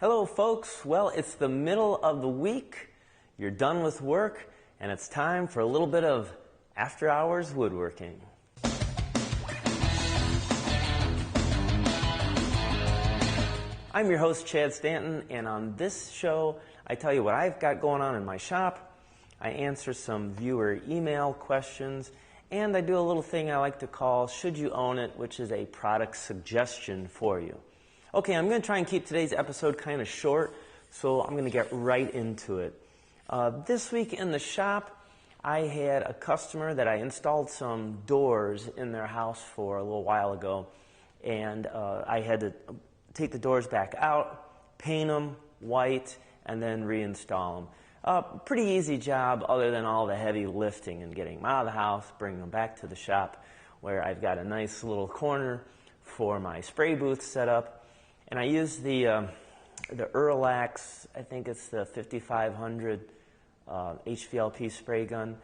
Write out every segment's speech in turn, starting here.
Hello folks, well it's the middle of the week, you're done with work, and it's time for a little bit of after hours woodworking. I'm your host Chad Stanton, and on this show I tell you what I've got going on in my shop, I answer some viewer email questions, and I do a little thing I like to call Should You Own It, which is a product suggestion for you. Okay, I'm going to try and keep today's episode kind of short, so I'm going to get right into it. This week in the shop, I had a customer that I installed some doors in their house for a little while ago, and I had to take the doors back out, paint them white, and then reinstall them. Pretty easy job other than all the heavy lifting and getting them out of the house, bringing them back to the shop where I've got a nice little corner for my spray booth set up. And I use the Erlax, I think it's the 5500 HVLP spray gun.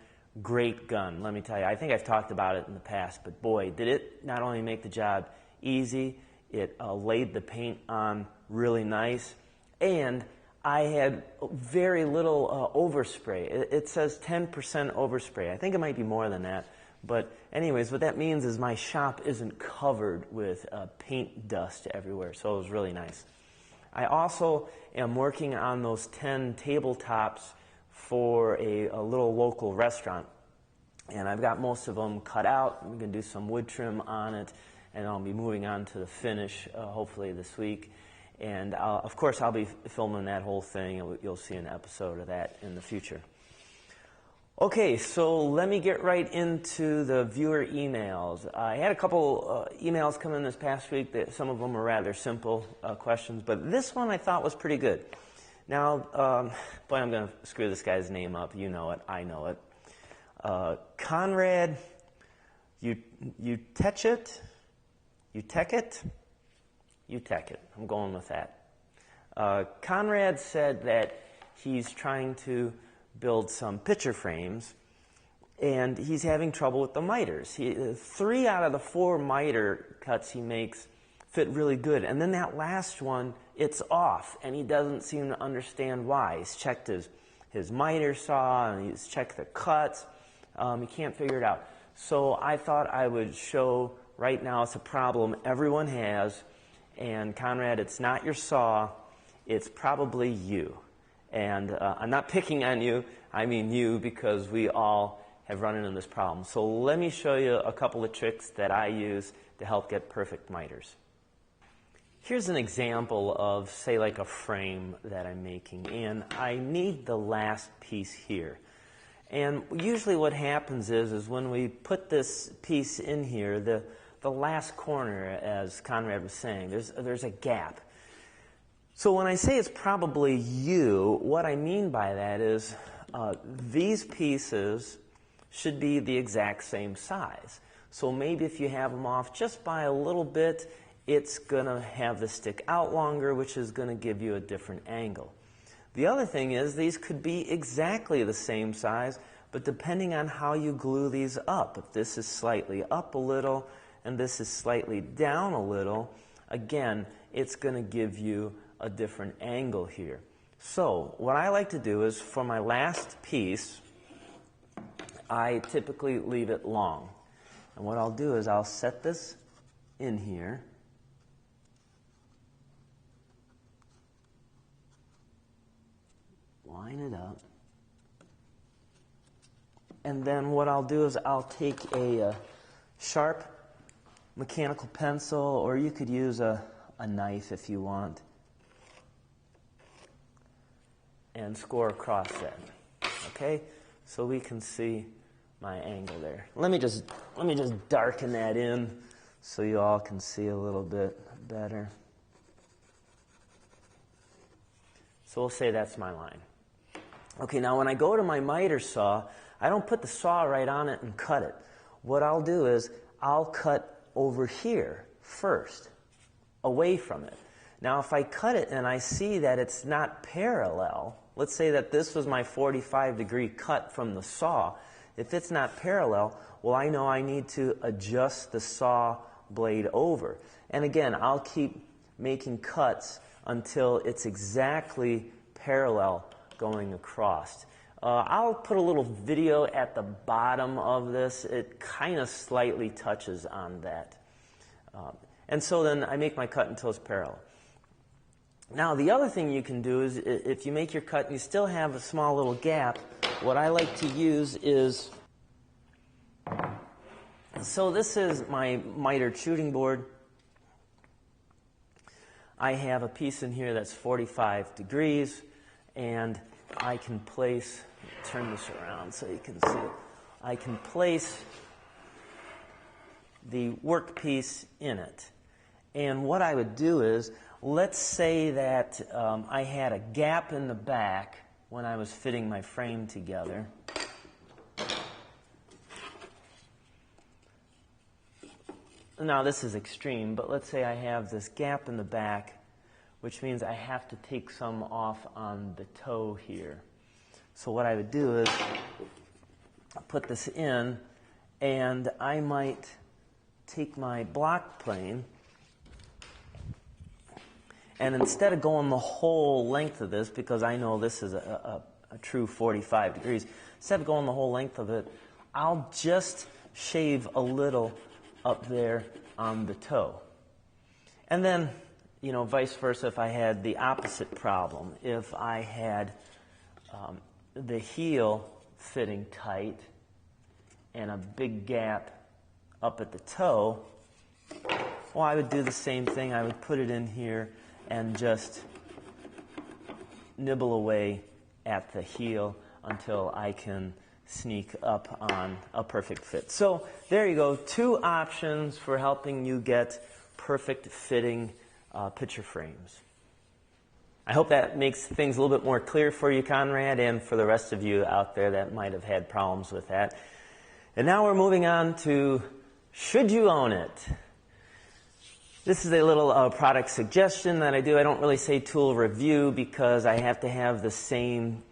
Great gun, let me tell you. I think I've talked about it in the past, but boy, did it not only make the job easy, it laid the paint on really nice, and I had very little overspray. It says 10% overspray. I think it might be more than that. But anyways, what that means is my shop isn't covered with paint dust everywhere, so it was really nice. I also am working on those 10 tabletops for a little local restaurant. And I've got most of them cut out. I'm going to do some wood trim on it, and I'll be moving on to the finish hopefully this week. And of course I'll be filming that whole thing, and you'll see an episode of that in the future. Okay, so let me get right into the viewer emails. I had a couple emails come in this past week. That some of them were rather simple questions, but this one I thought was pretty good. Now, boy, I'm going to screw this guy's name up. You know it. I know it. Conrad, you tech it? I'm going with that. Conrad said that he's trying to build some picture frames, and he's having trouble with the miters. 3 out of the 4 miter cuts he makes fit really good, and then that last one, it's off, and he doesn't seem to understand why. He's checked his miter saw, and he's checked the cuts. He can't figure it out. So I thought I would show right now it's a problem everyone has, and Conrad, it's not your saw, it's probably you. And I'm not picking on you, I mean you, because we all have run into this problem. So let me show you a couple of tricks that I use to help get perfect miters. Here's an example of, say, like a frame that I'm making, and I need the last piece here. And usually what happens is when we put this piece in here, the last corner, as Conrad was saying, there's a gap. So when I say it's probably you, what I mean by that is these pieces should be the exact same size. So maybe if you have them off just by a little bit, it's going to have the stick out longer, which is going to give you a different angle. The other thing is these could be exactly the same size, but depending on how you glue these up, if this is slightly up a little and this is slightly down a little, again, it's going to give you a different angle here. So what I like to do is for my last piece, I typically leave it long. And what I'll do is I'll set this in here. Line it up. And then what I'll do is I'll take a sharp mechanical pencil, or you could use a knife if you want, and score across that. Okay, so we can see my angle there. Let me just darken that in so you all can see a little bit better. So we'll say that's my line. Okay, now when I go to my miter saw, I don't put the saw right on it and cut it. What I'll do is I'll cut over here first, away from it. Now if I cut it and I see that it's not parallel, let's say that this was my 45-degree cut from the saw. If it's not parallel, well, I know I need to adjust the saw blade over. And again, I'll keep making cuts until it's exactly parallel going across. I'll put a little video at the bottom of this. It kind of slightly touches on that. And so then I make my cut until it's parallel. Now the other thing you can do is if you make your cut and you still have a small little gap, what I like to use is, so this is my mitered shooting board. I have a piece in here that's 45 degrees, and I can place, turn this around so you can see it. I can place the workpiece in it. And what I would do is, let's say that I had a gap in the back when I was fitting my frame together. Now this is extreme, but let's say I have this gap in the back, which means I have to take some off on the toe here. So what I would do is put this in, and I might take my block plane, and instead of going the whole length of this, because I know this is a true 45 degrees, instead of going the whole length of it, I'll just shave a little up there on the toe. And then, you know, vice versa, if I had the opposite problem, if I had the heel fitting tight and a big gap up at the toe, well, I would do the same thing. I would put it in here and just nibble away at the heel until I can sneak up on a perfect fit. So there you go, 2 options for helping you get perfect fitting picture frames. I hope that makes things a little bit more clear for you, Conrad, and for the rest of you out there that might have had problems with that. And now we're moving on to, should you own it? This is a little product suggestion that I do. I don't really say tool review because I have to have the same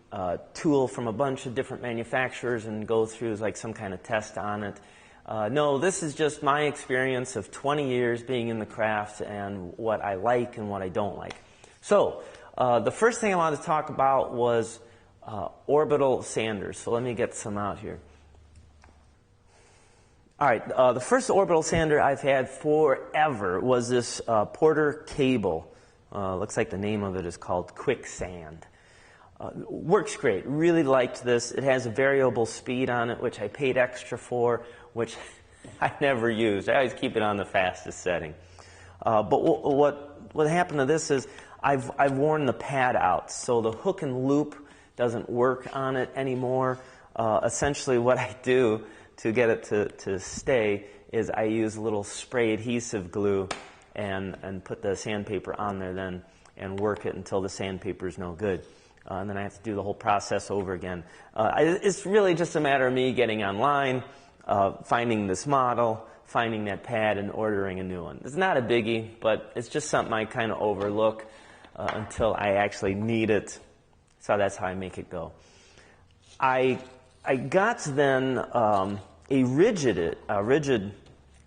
tool from a bunch of different manufacturers and go through like some kind of test on it. No, this is just my experience of 20 years being in the craft and what I like and what I don't like. So the first thing I wanted to talk about was orbital sanders. So let me get some out here. All right, the first orbital sander I've had forever was this Porter cable. Looks like the name of it is called Quicksand. Works great. Really liked this. It has a variable speed on it, which I paid extra for, which I never used. I always keep it on the fastest setting. But what happened to this is I've worn the pad out, so the hook and loop doesn't work on it anymore. Essentially, what I do to get it to stay is I use a little spray adhesive glue and put the sandpaper on there then and work it until the sandpaper is no good. And then I have to do the whole process over again. It's really just a matter of me getting online, finding this model, finding that pad, and ordering a new one. It's not a biggie, but it's just something I kind of overlook until I actually need it. So that's how I make it go. I got then a rigid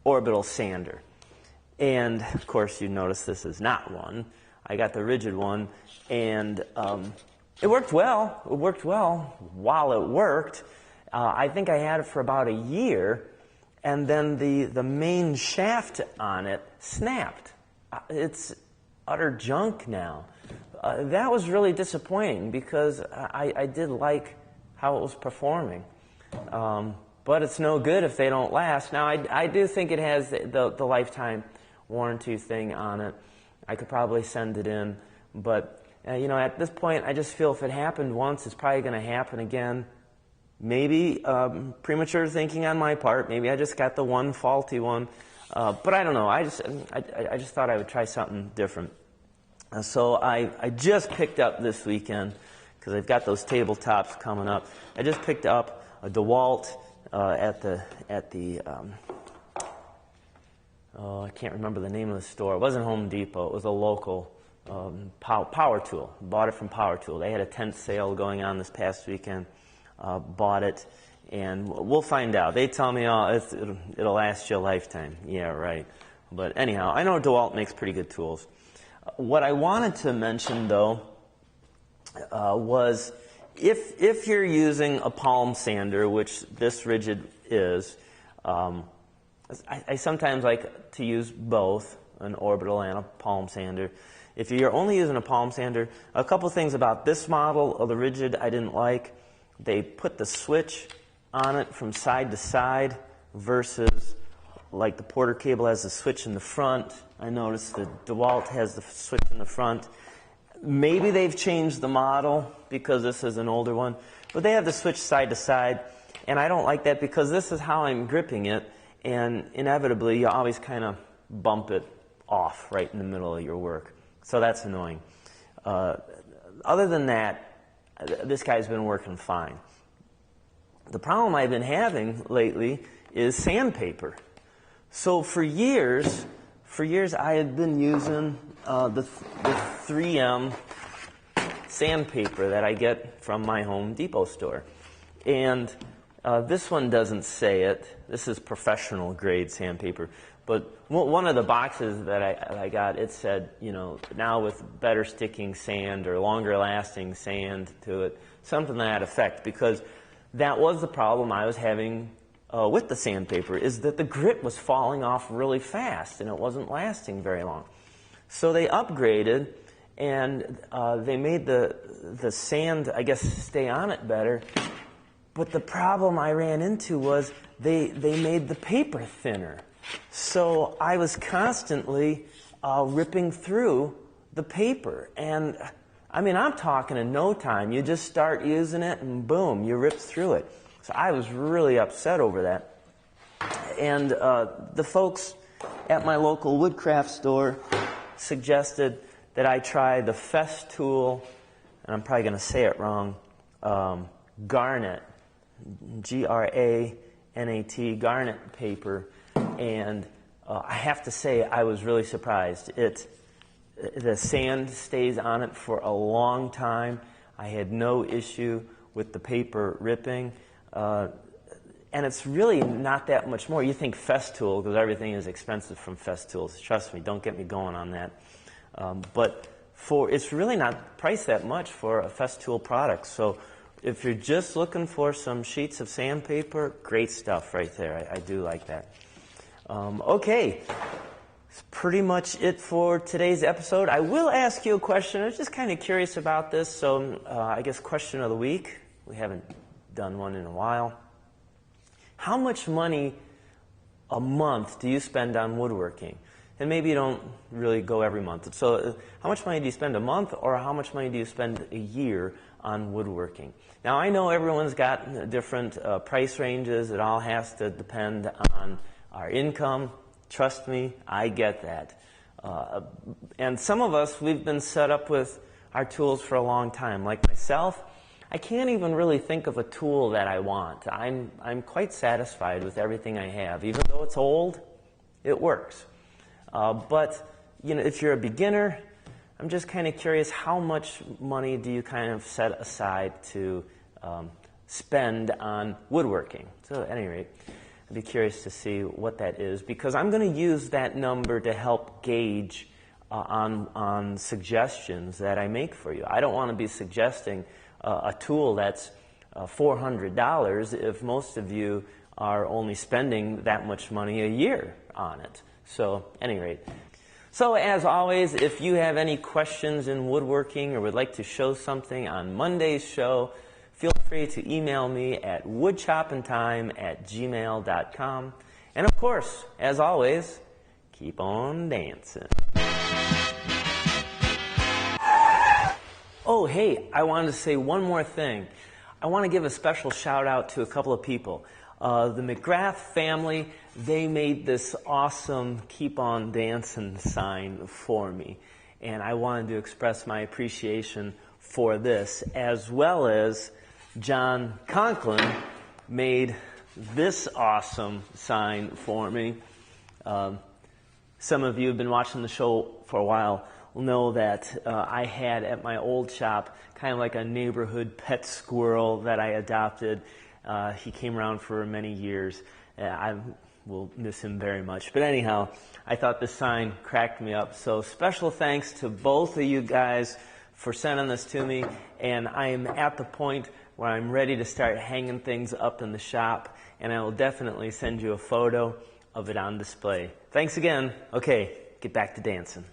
orbital sander. And, of course, you notice this is not one. I got the rigid one, and it worked well. It worked well while it worked. I think I had it for about a year, and then the main shaft on it snapped. It's utter junk now. That was really disappointing because I did like how it was performing. But it's no good if they don't last. Now, I do think it has the lifetime warranty thing on it. I could probably send it in, but you know, at this point, I just feel if it happened once, it's probably going to happen again. Maybe premature thinking on my part. Maybe I just got the one faulty one, but I don't know. I just thought I would try something different. So I just picked up this weekend because I've got those tabletops coming up. I just picked up a DeWalt at the I can't remember the name of the store. It wasn't Home Depot. It was a local Power Tool. Bought it from Power Tool. They had a tent sale going on this past weekend. Bought it, and we'll find out. They tell me, oh, it'll last you a lifetime. Yeah, right. But anyhow, I know DeWalt makes pretty good tools. What I wanted to mention, though, was if you're using a palm sander, which this rigid is, I sometimes like to use both, an orbital and a palm sander. If you're only using a palm sander, a couple things about this model of the rigid I didn't like. They put the switch on it from side to side versus like the Porter cable has the switch in the front. I noticed the DeWalt has the switch in the front. Maybe they've changed the model because this is an older one, but they have the switch side to side, and I don't like that because this is how I'm gripping it, and inevitably you always kind of bump it off right in the middle of your work. So that's annoying. Other than that, this guy's been working fine. The problem I've been having lately is sandpaper. So for years I had been using the 3M sandpaper that I get from my Home Depot store. And this one doesn't say it. This is professional grade sandpaper. But one of the boxes that I got, it said, you know, now with better sticking sand or longer lasting sand to it, something to that effect. Because that was the problem I was having with the sandpaper, is that the grit was falling off really fast and it wasn't lasting very long. So they upgraded and they made the sand, I guess, stay on it better. But the problem I ran into was they made the paper thinner. So I was constantly ripping through the paper. And I mean, I'm talking in no time. You just start using it and boom, you rip through it. So I was really upset over that. And the folks at my local woodcraft store suggested that I try the Festool, and I'm probably going to say it wrong, garnet, G-R-A-N-A-T, garnet paper. And I have to say, I was really surprised. The sand stays on it for a long time. I had no issue with the paper ripping. And it's really not that much more. You think Festool, because everything is expensive from Festool. Trust me, don't get me going on that. But it's really not priced that much for a Festool product. So if you're just looking for some sheets of sandpaper, great stuff right there. I do like that. Okay, that's pretty much it for today's episode. I will ask you a question. I was just kind of curious about this, so I guess question of the week. We haven't done one in a while. How much money a month do you spend on woodworking? And maybe you don't really go every month. So how much money do you spend a month, or how much money do you spend a year on woodworking? Now, I know everyone's got different price ranges. It all has to depend on our income. Trust me, I get that. And some of us, we've been set up with our tools for a long time. Like myself, I can't even really think of a tool that I want. I'm quite satisfied with everything I have. Even though it's old, it works. But you know, if you're a beginner, I'm just kind of curious, how much money do you kind of set aside to spend on woodworking? So at any rate, I'd be curious to see what that is, because I'm going to use that number to help gauge on suggestions that I make for you. I don't want to be suggesting a tool that's $400 if most of you are only spending that much money a year on it. So, at any rate. So, as always, if you have any questions in woodworking or would like to show something on Monday's show, feel free to email me at woodchoppingtime@gmail.com. And of course, as always, keep on dancing. Oh, hey, I wanted to say one more thing. I want to give a special shout out to a couple of people. The McGrath family, they made this awesome Keep On Dancing sign for me. And I wanted to express my appreciation for this, as well as John Conklin made this awesome sign for me. Some of you have been watching the show for a while will know that I had at my old shop kind of like a neighborhood pet squirrel that I adopted. He came around for many years. we'll miss him very much. But anyhow, I thought this sign cracked me up. So special thanks to both of you guys for sending this to me. And I am at the point where I'm ready to start hanging things up in the shop. And I will definitely send you a photo of it on display. Thanks again. Okay, get back to dancing.